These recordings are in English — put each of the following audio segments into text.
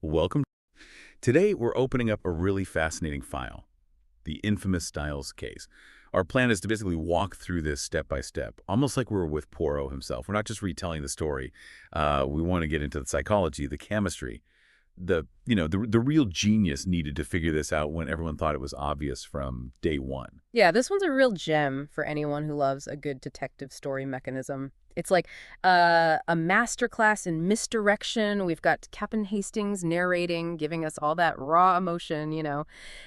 Welcome. Today, we're opening up a really fascinating file, the infamous Styles case. Our plan is to basically walk through this step by step, almost like we're with Poirot himself. We're not just retelling the story. We want to get into the psychology, the chemistry, the real genius needed to figure this out when everyone thought it was obvious from day one. Yeah, this one's a real gem for anyone who loves a good detective story mechanism. It's like a masterclass in misdirection. We've got Captain Hastings narrating, giving us all that raw emotion.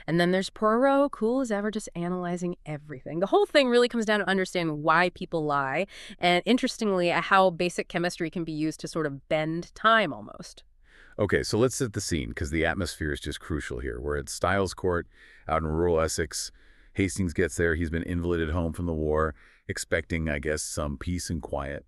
And then there's Poirot, cool as ever, just analyzing everything. The whole thing really comes down to understanding why people lie, and interestingly, how basic chemistry can be used to sort of bend time almost. Okay, so let's set the scene, because the atmosphere is just crucial here. We're at Styles Court out in rural Essex. Hastings gets there. He's been invalided home from the war, expecting, I guess, some peace and quiet.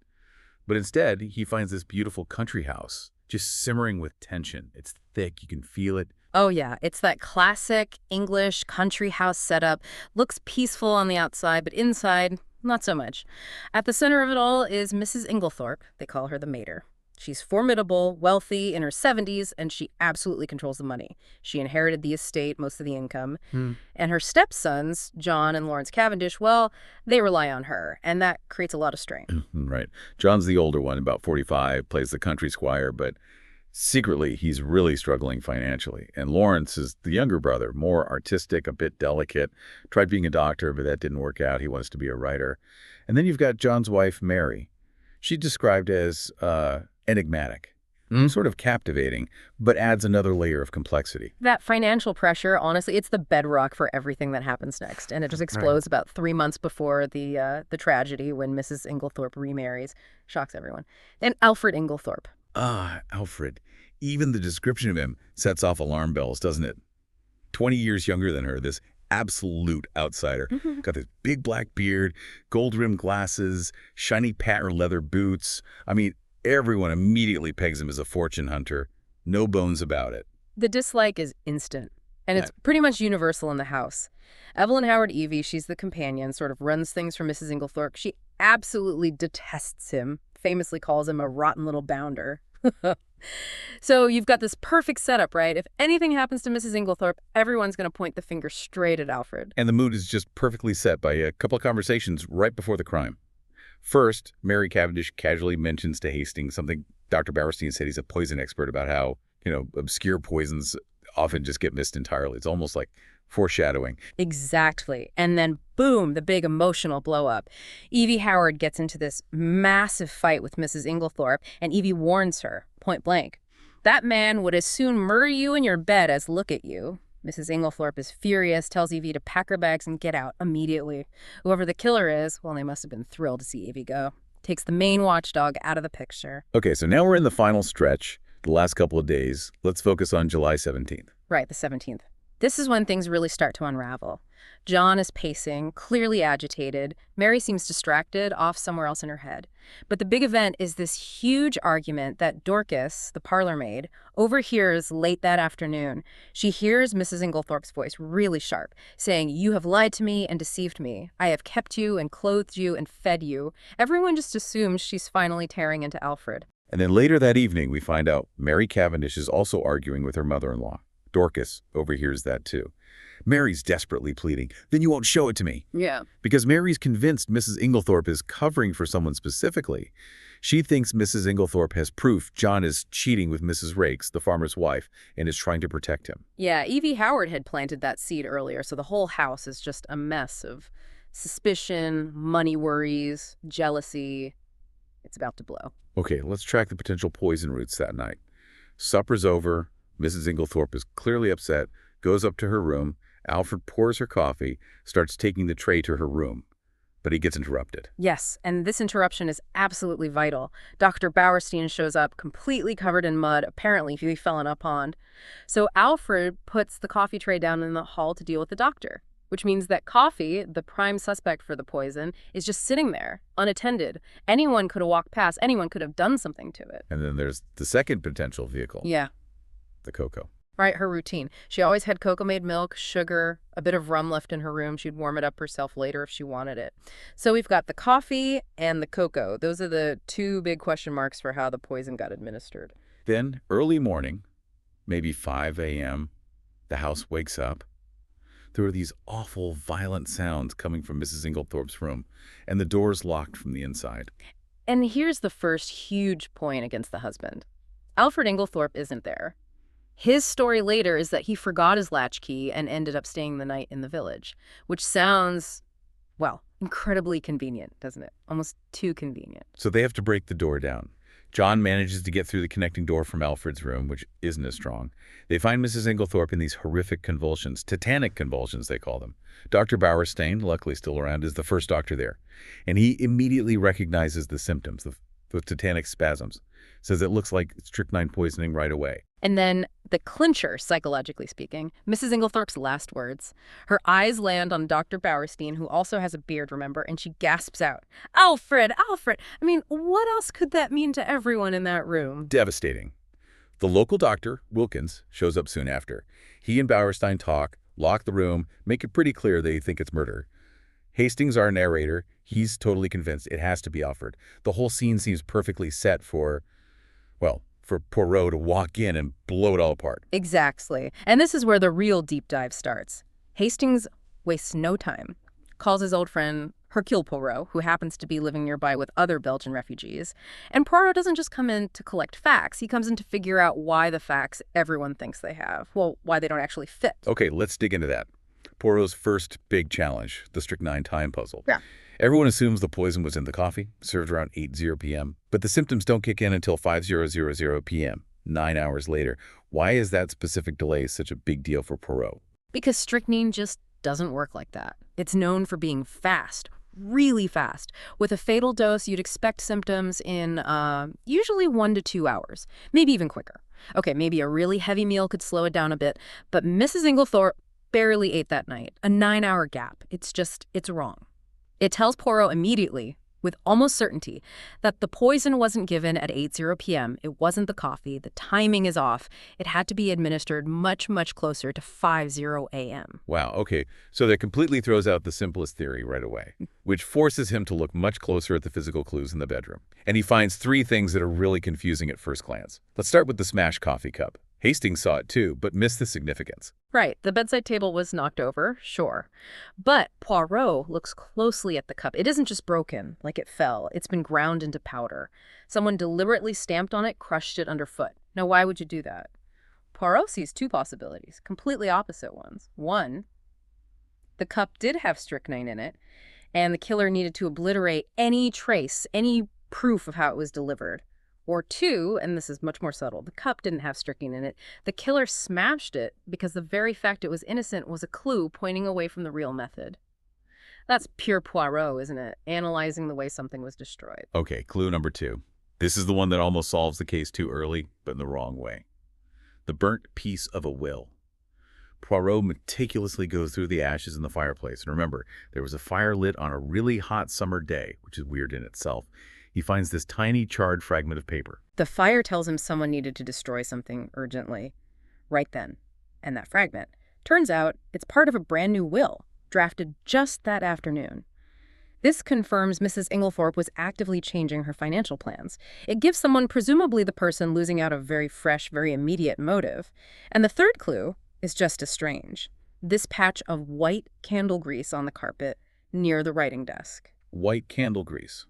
But instead, he finds this beautiful country house, just simmering with tension. It's thick. You can feel it. Oh, yeah. It's that classic English country house setup. Looks peaceful on the outside, but inside, not so much. At the center of it all is Mrs. Inglethorp. They call her the mater. She's formidable, wealthy, in her 70s, and she absolutely controls the money. She inherited the estate, most of the income. And her stepsons, John and Lawrence Cavendish, well, they rely on her, and that creates a lot of strain. Right. John's the older one, about 45, plays the country squire, but secretly, he's really struggling financially. And Lawrence is the younger brother, more artistic, a bit delicate. Tried being a doctor, but that didn't work out. He wants to be a writer. And then you've got John's wife, Mary. She's described as enigmatic, sort of captivating, but adds another layer of complexity. That financial pressure, honestly, it's the bedrock for everything that happens next. And it just explodes about 3 months before the tragedy when Mrs. Inglethorp remarries. Shocks everyone. Then Alfred Inglethorp. Alfred. Even the description of him sets off alarm bells, doesn't it? 20 years younger than her, this absolute outsider. Got this big black beard, gold-rimmed glasses, shiny patent leather boots. I mean, everyone immediately pegs him as a fortune hunter. No bones about it. The dislike is instant, and it's pretty much universal in the house. Evelyn Howard Evie, she's the companion, sort of runs things for Mrs. Inglethorp. She absolutely detests him, famously calls him a rotten little bounder. So you've got this perfect setup, right? If anything happens to Mrs. Inglethorp, everyone's going to point the finger straight at Alfred. And the mood is just perfectly set by a couple of conversations right before the crime. First, Mary Cavendish casually mentions to Hastings something Dr. Bauerstein said. He's a poison expert, about how, obscure poisons often just get missed entirely. It's almost like foreshadowing. Exactly. And then, boom, the big emotional blow-up. Evie Howard gets into this massive fight with Mrs. Inglethorp, and Evie warns her, point blank, that man would as soon murder you in your bed as look at you. Mrs. Inglethorp is furious, tells Evie to pack her bags and get out immediately. Whoever the killer is, well, they must have been thrilled to see Evie go. Takes the main watchdog out of the picture. Okay, so now we're in the final stretch, the last couple of days. Let's focus on July 17th. Right, the 17th. This is when things really start to unravel. John is pacing, clearly agitated. Mary seems distracted, off somewhere else in her head. But the big event is this huge argument that Dorcas, the parlor maid, overhears late that afternoon. She hears Mrs. Inglethorp's voice really sharp, saying, "You have lied to me and deceived me. I have kept you and clothed you and fed you." Everyone just assumes she's finally tearing into Alfred. And then later that evening, we find out Mary Cavendish is also arguing with her mother-in-law. Dorcas overhears that too. Mary's desperately pleading, "Then you won't show it to me." Yeah. Because Mary's convinced Mrs. Inglethorp is covering for someone specifically. She thinks Mrs. Inglethorp has proof John is cheating with Mrs. Rakes, the farmer's wife, and is trying to protect him. Yeah, Evie Howard had planted that seed earlier, so the whole house is just a mess of suspicion, money worries, jealousy. It's about to blow. Okay, let's track the potential poison routes that night. Supper's over. Mrs. Inglethorp is clearly upset, goes up to her room. Alfred pours her coffee, starts taking the tray to her room. But he gets interrupted. Yes, and this interruption is absolutely vital. Dr. Bauerstein shows up completely covered in mud. Apparently, he fell in a pond. So Alfred puts the coffee tray down in the hall to deal with the doctor, which means that coffee, the prime suspect for the poison, is just sitting there, unattended. Anyone could have walked past. Anyone could have done something to it. And then there's the second potential vehicle. Yeah. The cocoa. Right, her routine. She always had cocoa-made milk, sugar, a bit of rum left in her room. She'd warm it up herself later if she wanted it. So we've got the coffee and the cocoa. Those are the two big question marks for how the poison got administered. Then, early morning, maybe 5 a.m., the house wakes up. There are these awful, violent sounds coming from Mrs. Inglethorpe's room, and the door's locked from the inside. And here's the first huge point against the husband. Alfred Inglethorp isn't there. His story later is that he forgot his latchkey and ended up staying the night in the village, which sounds, well, incredibly convenient, doesn't it? Almost too convenient. So they have to break the door down. John manages to get through the connecting door from Alfred's room, which isn't as strong. They find Mrs. Inglethorpe in these horrific convulsions, tetanic convulsions, they call them. Dr. Bowerstein, luckily still around, is the first doctor there. And he immediately recognizes the symptoms, the tetanic spasms. Says it looks like strychnine poisoning right away. And then the clincher, psychologically speaking, Mrs. Inglethorpe's last words. Her eyes land on Dr. Bowerstein, who also has a beard, remember, and she gasps out, "Alfred, Alfred!" I mean, what else could that mean to everyone in that room? Devastating. The local doctor, Wilkins, shows up soon after. He and Bowerstein talk, lock the room, make it pretty clear they think it's murder. Hastings, our narrator, he's totally convinced it has to be Alfred. The whole scene seems perfectly set for Poirot to walk in and blow it all apart. Exactly. And this is where the real deep dive starts. Hastings wastes no time, calls his old friend Hercule Poirot, who happens to be living nearby with other Belgian refugees. And Poirot doesn't just come in to collect facts. He comes in to figure out why the facts everyone thinks they have, well, why they don't actually fit. Okay, let's dig into that. Poirot's first big challenge, the strychnine time puzzle. Yeah. Everyone assumes the poison was in the coffee, served around 8:00 p.m., but the symptoms don't kick in until 5:00 p.m., 9 hours later. Why is that specific delay such a big deal for Poirot? Because strychnine just doesn't work like that. It's known for being fast, really fast. With a fatal dose, you'd expect symptoms in usually 1 to 2 hours, maybe even quicker. Okay, maybe a really heavy meal could slow it down a bit, but Mrs. Inglethorpe barely ate that night. A 9-hour gap. It's wrong. It tells Poirot immediately, with almost certainty, that the poison wasn't given at 8:00 p.m. It wasn't the coffee. The timing is off. It had to be administered much, much closer to 5:00 a.m. Wow, okay, so that completely throws out the simplest theory right away, which forces him to look much closer at the physical clues in the bedroom. And he finds 3 things that are really confusing at first glance. Let's start with the smashed coffee cup. Hastings saw it too, but missed the significance. Right, the bedside table was knocked over, sure. But Poirot looks closely at the cup. It isn't just broken, like it fell. It's been ground into powder. Someone deliberately stamped on it, crushed it underfoot. Now, why would you do that? Poirot sees 2 possibilities, completely opposite ones. One, the cup did have strychnine in it, and the killer needed to obliterate any trace, any proof of how it was delivered. Or 2, and this is much more subtle, the cup didn't have strychnine in it. The killer smashed it because the very fact it was innocent was a clue pointing away from the real method. That's pure Poirot, isn't it? Analyzing the way something was destroyed. Okay, clue number 2. This is the one that almost solves the case too early, but in the wrong way. The burnt piece of a will. Poirot meticulously goes through the ashes in the fireplace. And remember, there was a fire lit on a really hot summer day, which is weird in itself. He finds this tiny charred fragment of paper. The fire tells him someone needed to destroy something urgently, right then. And that fragment, turns out, it's part of a brand new will, drafted just that afternoon. This confirms Mrs. Inglethorpe was actively changing her financial plans. It gives someone, presumably the person, losing out a very fresh, very immediate motive. And the third clue is just as strange. This patch of white candle grease on the carpet near the writing desk. White candle grease.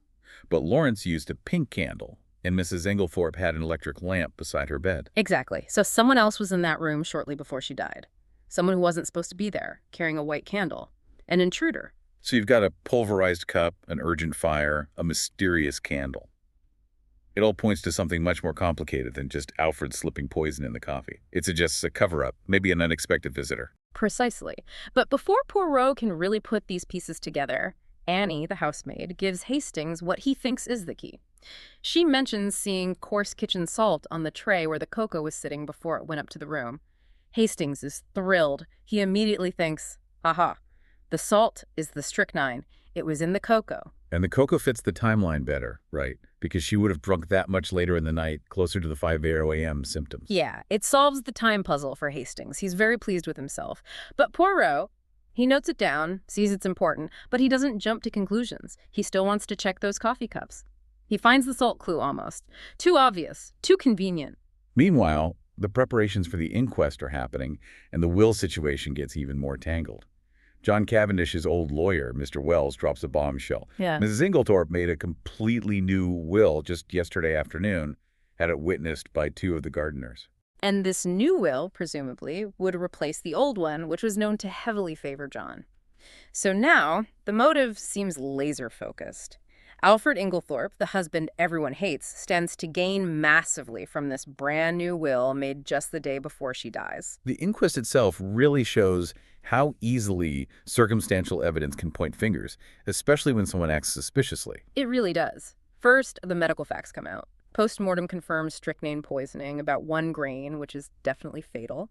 But Lawrence used a pink candle, and Mrs. Inglethorpe had an electric lamp beside her bed. Exactly. So someone else was in that room shortly before she died. Someone who wasn't supposed to be there, carrying a white candle. An intruder. So you've got a pulverized cup, an urgent fire, a mysterious candle. It all points to something much more complicated than just Alfred slipping poison in the coffee. It suggests a cover-up, maybe an unexpected visitor. Precisely. But before Poirot can really put these pieces together, Annie, the housemaid, gives Hastings what he thinks is the key. She mentions seeing coarse kitchen salt on the tray where the cocoa was sitting before it went up to the room. Hastings is thrilled. He immediately thinks, aha, the salt is the strychnine. It was in the cocoa. And the cocoa fits the timeline better, right? Because she would have drunk that much later in the night, closer to the 5:00 a.m. symptoms. Yeah, it solves the time puzzle for Hastings. He's very pleased with himself. But Poirot, he notes it down, sees it's important, but he doesn't jump to conclusions. He still wants to check those coffee cups. He finds the salt clue almost. Too obvious, too convenient. Meanwhile, the preparations for the inquest are happening, and the will situation gets even more tangled. John Cavendish's old lawyer, Mr. Wells, drops a bombshell. Yeah. Mrs. Inglethorp made a completely new will just yesterday afternoon, had it witnessed by two of the gardeners. And this new will, presumably, would replace the old one, which was known to heavily favor John. So now, the motive seems laser-focused. Alfred Inglethorp, the husband everyone hates, stands to gain massively from this brand new will made just the day before she dies. The inquest itself really shows how easily circumstantial evidence can point fingers, especially when someone acts suspiciously. It really does. First, the medical facts come out. Postmortem confirms strychnine poisoning, about 1 grain, which is definitely fatal.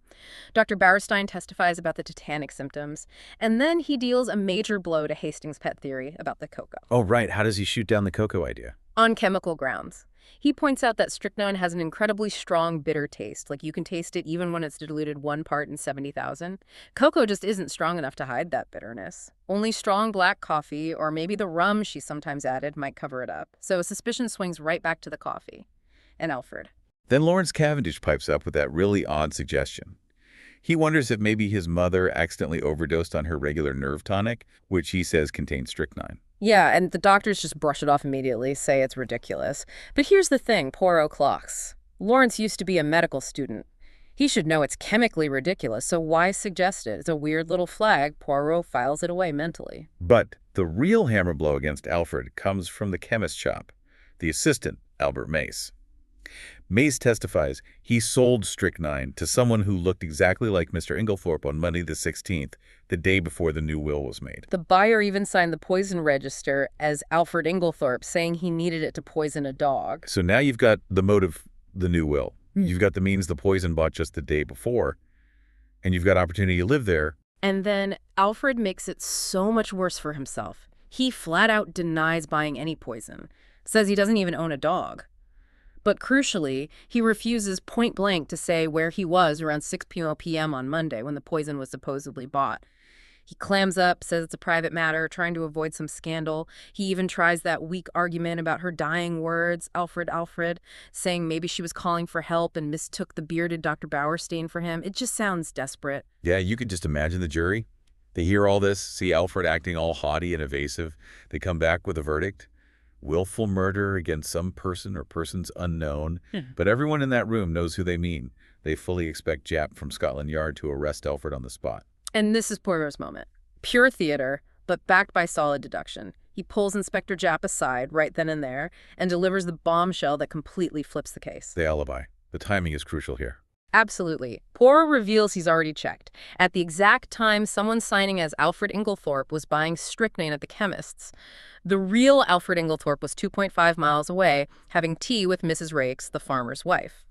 Dr. Bauerstein testifies about the tetanic symptoms, and then he deals a major blow to Hastings' pet theory about the cocoa. Oh, right. How does he shoot down the cocoa idea? On chemical grounds. He points out that strychnine has an incredibly strong bitter taste, like you can taste it even when it's diluted 1 part in 70,000. Cocoa just isn't strong enough to hide that bitterness. Only strong black coffee, or maybe the rum she sometimes added, might cover it up. So suspicion swings right back to the coffee. And Alfred. Then Lawrence Cavendish pipes up with that really odd suggestion. He wonders if maybe his mother accidentally overdosed on her regular nerve tonic, which he says contains strychnine. Yeah, and the doctors just brush it off immediately, say it's ridiculous. But here's the thing, Poirot clocks. Lawrence used to be a medical student. He should know it's chemically ridiculous, so why suggest it? It's a weird little flag. Poirot files it away mentally. But the real hammer blow against Alfred comes from the chemist shop, the assistant, Albert Mace. Mace testifies he sold strychnine to someone who looked exactly like Mr. Inglethorp on Monday the 16th, the day before the new will was made. The buyer even signed the poison register as Alfred Inglethorp, saying he needed it to poison a dog. So now you've got the motive, the new will. You've got the means the poison bought just the day before, and you've got opportunity to live there. And then Alfred makes it so much worse for himself. He flat out denies buying any poison, says he doesn't even own a dog. But crucially, he refuses point blank to say where he was around 6 p.m. on Monday when the poison was supposedly bought. He clams up, says it's a private matter, trying to avoid some scandal. He even tries that weak argument about her dying words, Alfred, Alfred, saying maybe she was calling for help and mistook the bearded Dr. Bauerstein for him. It just sounds desperate. Yeah, you could just imagine the jury. They hear all this, see Alfred acting all haughty and evasive. They come back with a verdict. Willful murder against some person or persons unknown. But everyone in that room knows who they mean. They fully expect Japp from Scotland Yard to arrest Alfred on the spot. And this is Poirot's moment. Pure theater, but backed by solid deduction. He pulls Inspector Japp aside right then and there and delivers the bombshell that completely flips the case. The alibi. The timing is crucial here. Absolutely. Poirot reveals he's already checked. At the exact time someone signing as Alfred Inglethorp was buying strychnine at the chemist's, the real Alfred Inglethorp was 2.5 miles away, having tea with Mrs. Raikes, the farmer's wife.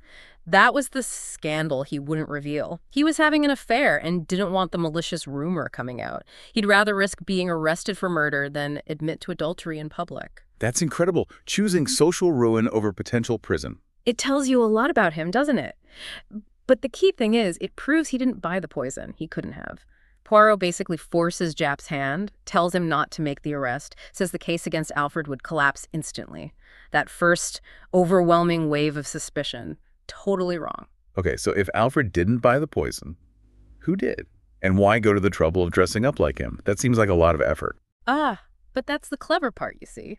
That was the scandal he wouldn't reveal. He was having an affair and didn't want the malicious rumor coming out. He'd rather risk being arrested for murder than admit to adultery in public. That's incredible. Choosing social ruin over potential prison. It tells you a lot about him, doesn't it? But the key thing is, it proves he didn't buy the poison. He couldn't have. Poirot basically forces Japp's hand, tells him not to make the arrest, says the case against Alfred would collapse instantly. That first overwhelming wave of suspicion, totally wrong. Okay, so if Alfred didn't buy the poison, who did? And why go to the trouble of dressing up like him? That seems like a lot of effort. But that's the clever part, you see.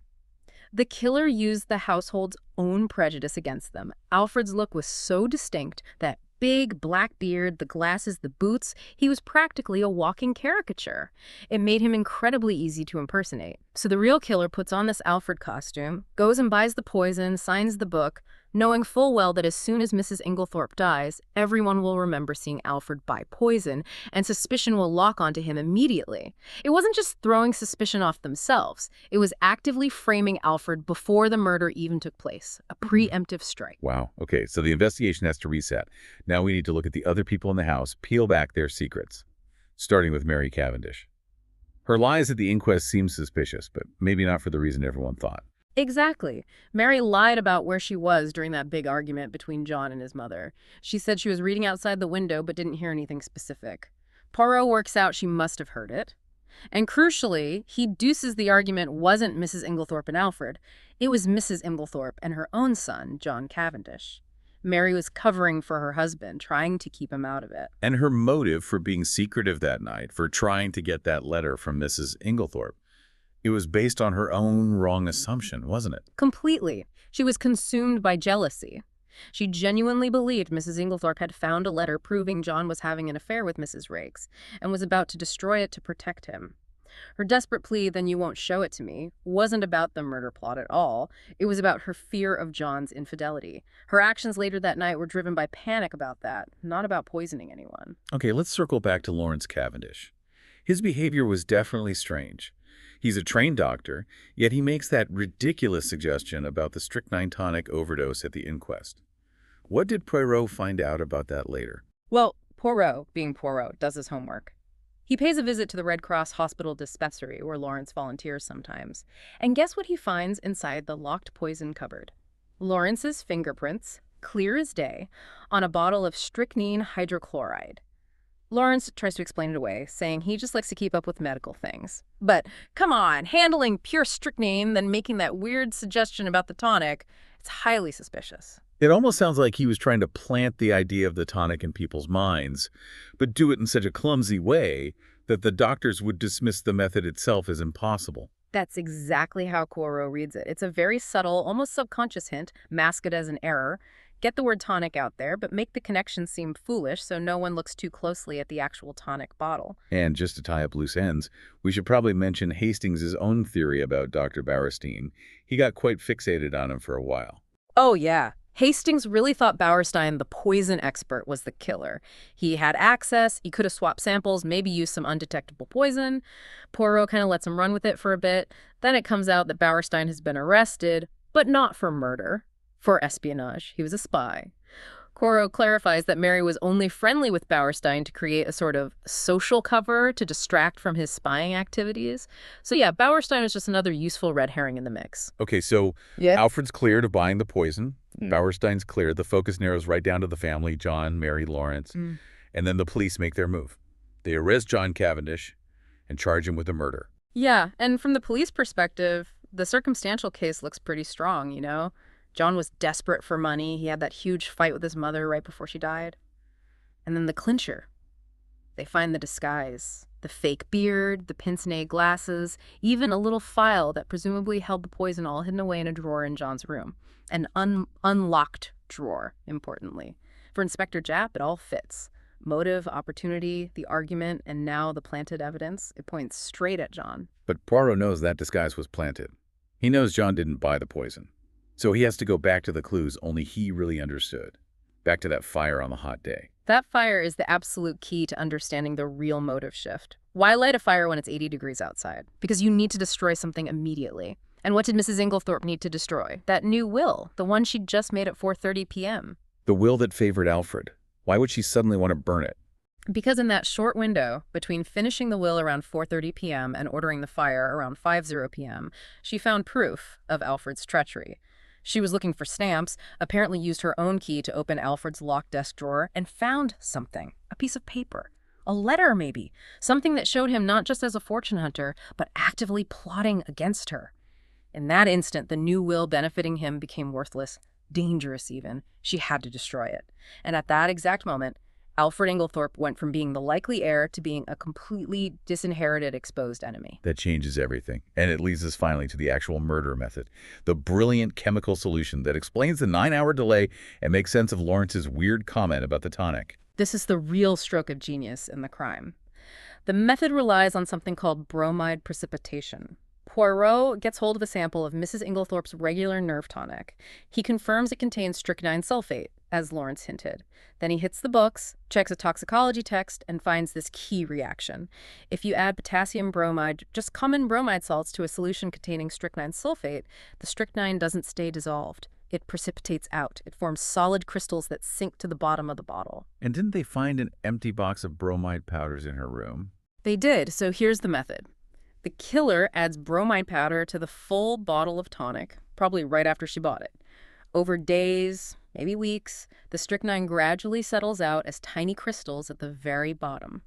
The killer used the household's own prejudice against them. Alfred's look was so distinct that big black beard, the glasses, the boots, he was practically a walking caricature. It made him incredibly easy to impersonate. So the real killer puts on this Alfred costume, goes and buys the poison, signs the book, knowing full well that as soon as Mrs. Inglethorp dies, everyone will remember seeing Alfred buy poison, and suspicion will lock onto him immediately. It wasn't just throwing suspicion off themselves. It was actively framing Alfred before the murder even took place. A preemptive strike. Wow. Okay, so the investigation has to reset. Now we need to look at the other people in the house, peel back their secrets, starting with Mary Cavendish. Her lies at the inquest seem suspicious, but maybe not for the reason everyone thought. Exactly. Mary lied about where she was during that big argument between John and his mother. She said she was reading outside the window but didn't hear anything specific. Poirot works out she must have heard it. And crucially, he deuces the argument wasn't Mrs. Inglethorp and Alfred. It was Mrs. Inglethorp and her own son, John Cavendish. Mary was covering for her husband, trying to keep him out of it. And her motive for being secretive that night, for trying to get that letter from Mrs. Inglethorp, it was based on her own wrong assumption, wasn't it? Completely. She was consumed by jealousy. She genuinely believed Mrs. Inglethorp had found a letter proving John was having an affair with Mrs. Raikes and was about to destroy it to protect him. Her desperate plea, "then you won't show it to me," wasn't about the murder plot at all. It was about her fear of John's infidelity. Her actions later that night were driven by panic about that, not about poisoning anyone. Okay, let's circle back to Lawrence Cavendish. His behavior was definitely strange. He's a trained doctor, yet he makes that ridiculous suggestion about the strychnine tonic overdose at the inquest. What did Poirot find out about that later? Well, Poirot, being Poirot, does his homework. He pays a visit to the Red Cross Hospital dispensary, where Lawrence volunteers sometimes. And guess what he finds inside the locked poison cupboard? Lawrence's fingerprints, clear as day, on a bottle of strychnine hydrochloride. Lawrence tries to explain it away, saying he just likes to keep up with medical things. But come on, handling pure strychnine, then making that weird suggestion about the tonic, it's highly suspicious. It almost sounds like he was trying to plant the idea of the tonic in people's minds, but do it in such a clumsy way that the doctors would dismiss the method itself as impossible. That's exactly how Poirot reads it. It's a very subtle, almost subconscious hint, mask it as an error. Get the word tonic out there, but make the connection seem foolish so no one looks too closely at the actual tonic bottle. And just to tie up loose ends, we should probably mention Hastings' own theory about Dr. Bauerstein. He got quite fixated on him for a while. Oh, yeah. Hastings really thought Bauerstein, the poison expert, was the killer. He had access, he could have swapped samples, maybe used some undetectable poison. Poirot kind of lets him run with it for a bit. Then it comes out that Bauerstein has been arrested, but not for murder, for espionage. He was a spy. Poirot clarifies that Mary was only friendly with Bauerstein to create a sort of social cover to distract from his spying activities. So yeah, Bauerstein is just another useful red herring in the mix. Okay, so Yeah. Alfred's cleared of buying the poison. Bauerstein's cleared. The focus narrows right down to the family, John, Mary, Lawrence. And then the police make their move. They arrest John Cavendish and charge him with the murder. Yeah, and from the police perspective, the circumstantial case looks pretty strong, you know? John was desperate for money. He had that huge fight with his mother right before she died. And then the clincher. They find the disguise, the fake beard, the pince-nez glasses, even a little file that presumably held the poison all hidden away in a drawer in John's room. An unlocked drawer, importantly. For Inspector Japp, it all fits. Motive, opportunity, the argument, and now the planted evidence. It points straight at John. But Poirot knows that disguise was planted. He knows John didn't buy the poison. So he has to go back to the clues only he really understood. Back to that fire on the hot day. That fire is the absolute key to understanding the real motive shift. Why light a fire when it's 80 degrees outside? Because you need to destroy something immediately. And what did Mrs. Inglethorp need to destroy? That new will, the one she'd just made at 4:30 p.m. The will that favored Alfred. Why would she suddenly want to burn it? Because in that short window between finishing the will around 4:30 p.m. and ordering the fire around 5:00 p.m., she found proof of Alfred's treachery. She was looking for stamps, apparently used her own key to open Alfred's locked desk drawer, and found something. A piece of paper. A letter, maybe. Something that showed him not just as a fortune hunter, but actively plotting against her. In that instant, the new will benefiting him became worthless, dangerous even. She had to destroy it. And at that exact moment, Alfred Inglethorp went from being the likely heir to being a completely disinherited, exposed enemy. That changes everything. And it leads us finally to the actual murder method. The brilliant chemical solution that explains the 9-hour delay and makes sense of Lawrence's weird comment about the tonic. This is the real stroke of genius in the crime. The method relies on something called bromide precipitation. Poirot gets hold of a sample of Mrs. Inglethorp's regular nerve tonic. He confirms it contains strychnine sulfate, as Lawrence hinted. Then he hits the books, checks a toxicology text, and finds this key reaction. If you add potassium bromide, just common bromide salts, to a solution containing strychnine sulfate, the strychnine doesn't stay dissolved. It precipitates out. It forms solid crystals that sink to the bottom of the bottle. And didn't they find an empty box of bromide powders in her room? They did, so here's the method. The killer adds bromide powder to the full bottle of tonic, probably right after she bought it. Over days, maybe weeks, the strychnine gradually settles out as tiny crystals at the very bottom.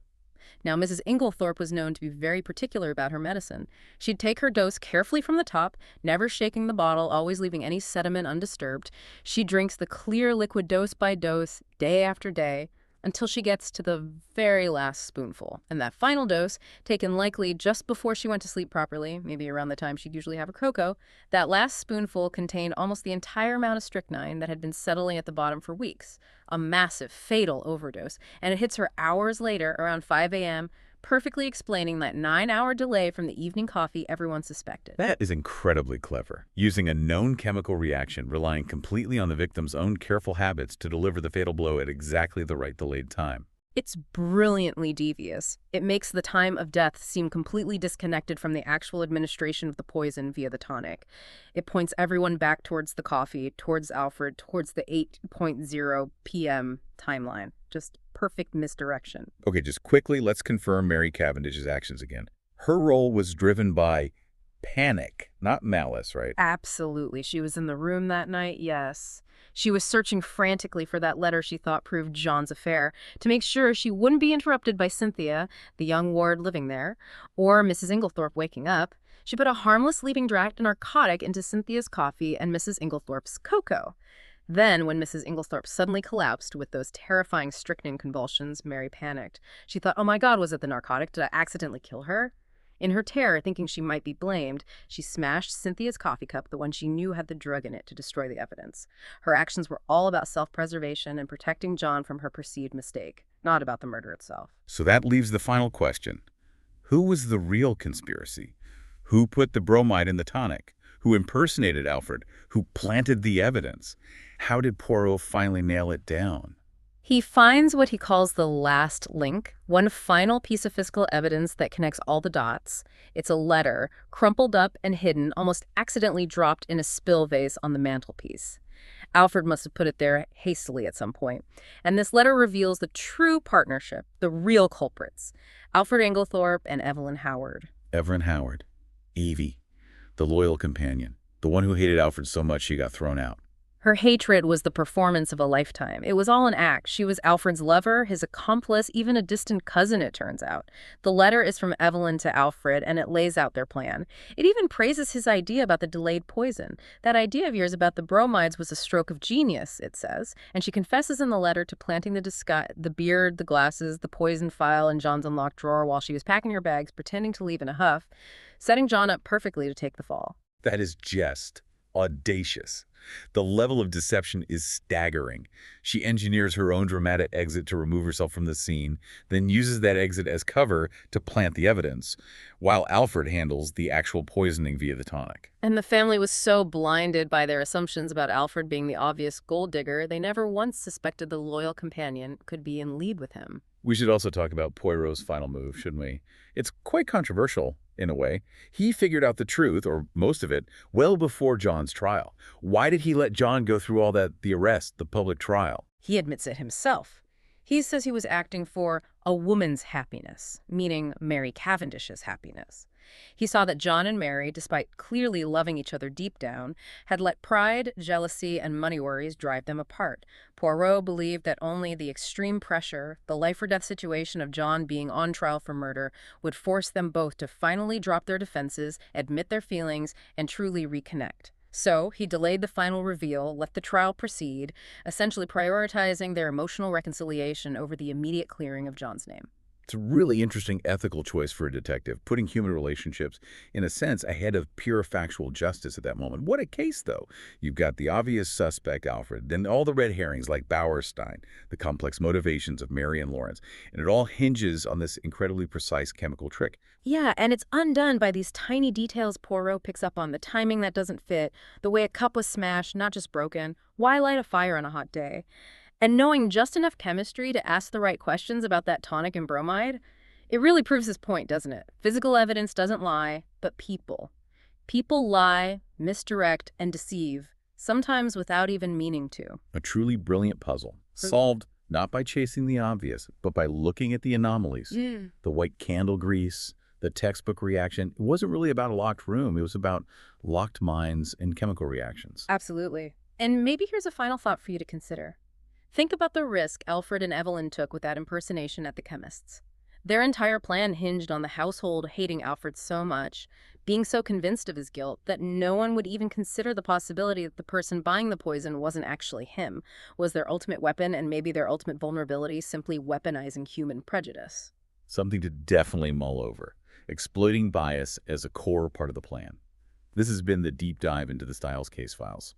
Now, Mrs. Inglethorp was known to be very particular about her medicine. She'd take her dose carefully from the top, never shaking the bottle, always leaving any sediment undisturbed. She drinks the clear liquid dose by dose, day after day, until she gets to the very last spoonful. And that final dose, taken likely just before she went to sleep properly, maybe around the time she'd usually have her cocoa, that last spoonful contained almost the entire amount of strychnine that had been settling at the bottom for weeks. A massive, fatal overdose. And it hits her hours later, around 5 a.m., perfectly explaining that 9-hour delay from the evening coffee everyone suspected. That is incredibly clever. Using a known chemical reaction, relying completely on the victim's own careful habits to deliver the fatal blow at exactly the right delayed time. It's brilliantly devious. It makes the time of death seem completely disconnected from the actual administration of the poison via the tonic. It points everyone back towards the coffee, towards Alfred, towards the 8:00 p.m. timeline. Just perfect misdirection. Okay, just quickly, let's confirm Mary Cavendish's actions again. Her role was driven by panic, not malice, right? Absolutely. She was in the room that night, yes. She was searching frantically for that letter she thought proved John's affair, to make sure she wouldn't be interrupted by Cynthia, the young ward living there, or Mrs. Inglethorp waking up. She put a harmless sleeping draught narcotic into Cynthia's coffee and Mrs. Inglethorp's cocoa. Then, when Mrs. Inglethorp suddenly collapsed with those terrifying strychnine convulsions, Mary panicked. She thought, oh my God, was it the narcotic? Did I accidentally kill her? In her terror, thinking she might be blamed, she smashed Cynthia's coffee cup, the one she knew had the drug in it, to destroy the evidence. Her actions were all about self-preservation and protecting John from her perceived mistake, not about the murder itself. So that leaves the final question. Who was the real conspiracy? Who put the bromide in the tonic? Who impersonated Alfred? Who planted the evidence? How did Poirot finally nail it down? He finds what he calls the last link, one final piece of physical evidence that connects all the dots. It's a letter, crumpled up and hidden, almost accidentally dropped in a spill vase on the mantelpiece. Alfred must have put it there hastily at some point. And this letter reveals the true partnership, the real culprits, Alfred Inglethorp and Evelyn Howard. Evelyn Howard. Evie. The loyal companion. The one who hated Alfred so much she got thrown out. Her hatred was the performance of a lifetime. It was all an act. She was Alfred's lover, his accomplice, even a distant cousin, it turns out. The letter is from Evelyn to Alfred, and it lays out their plan. It even praises his idea about the delayed poison. That idea of yours about the bromides was a stroke of genius, it says. And she confesses in the letter to planting the beard, the glasses, the poison file in John's unlocked drawer while she was packing her bags, pretending to leave in a huff, setting John up perfectly to take the fall. That is just audacious. The level of deception is staggering. She engineers her own dramatic exit to remove herself from the scene, then uses that exit as cover to plant the evidence, while Alfred handles the actual poisoning via the tonic. And the family was so blinded by their assumptions about Alfred being the obvious gold digger, they never once suspected the loyal companion could be in league with him. We should also talk about Poirot's final move, shouldn't we? It's quite controversial, in a way. He figured out the truth, or most of it, well before John's trial. Why did he let John go through all that, the arrest, the public trial? He admits it himself. He says he was acting for a woman's happiness, meaning Mary Cavendish's happiness. He saw that John and Mary, despite clearly loving each other deep down, had let pride, jealousy, and money worries drive them apart. Poirot believed that only the extreme pressure, the life-or-death situation of John being on trial for murder, would force them both to finally drop their defenses, admit their feelings, and truly reconnect. So he delayed the final reveal, let the trial proceed, essentially prioritizing their emotional reconciliation over the immediate clearing of John's name. It's a really interesting ethical choice for a detective, putting human relationships, in a sense, ahead of pure factual justice at that moment. What a case, though. You've got the obvious suspect, Alfred, then all the red herrings like Bauerstein, the complex motivations of Mary and Lawrence, and it all hinges on this incredibly precise chemical trick. Yeah, and it's undone by these tiny details Poirot picks up on, the timing that doesn't fit, the way a cup was smashed, not just broken. Why light a fire on a hot day? And knowing just enough chemistry to ask the right questions about that tonic and bromide, it really proves his point, doesn't it? Physical evidence doesn't lie, but people. People lie, misdirect, and deceive, sometimes without even meaning to. A truly brilliant puzzle, solved not by chasing the obvious, but by looking at the anomalies. The white candle grease, the textbook reaction. It wasn't really about a locked room. It was about locked minds and chemical reactions. Absolutely. And maybe here's a final thought for you to consider. Think about the risk Alfred and Evelyn took with that impersonation at the chemist's. Their entire plan hinged on the household hating Alfred so much, being so convinced of his guilt, that no one would even consider the possibility that the person buying the poison wasn't actually him, was their ultimate weapon, and maybe their ultimate vulnerability simply weaponizing human prejudice. Something to definitely mull over. Exploiting bias as a core part of the plan. This has been the deep dive into the Styles case files.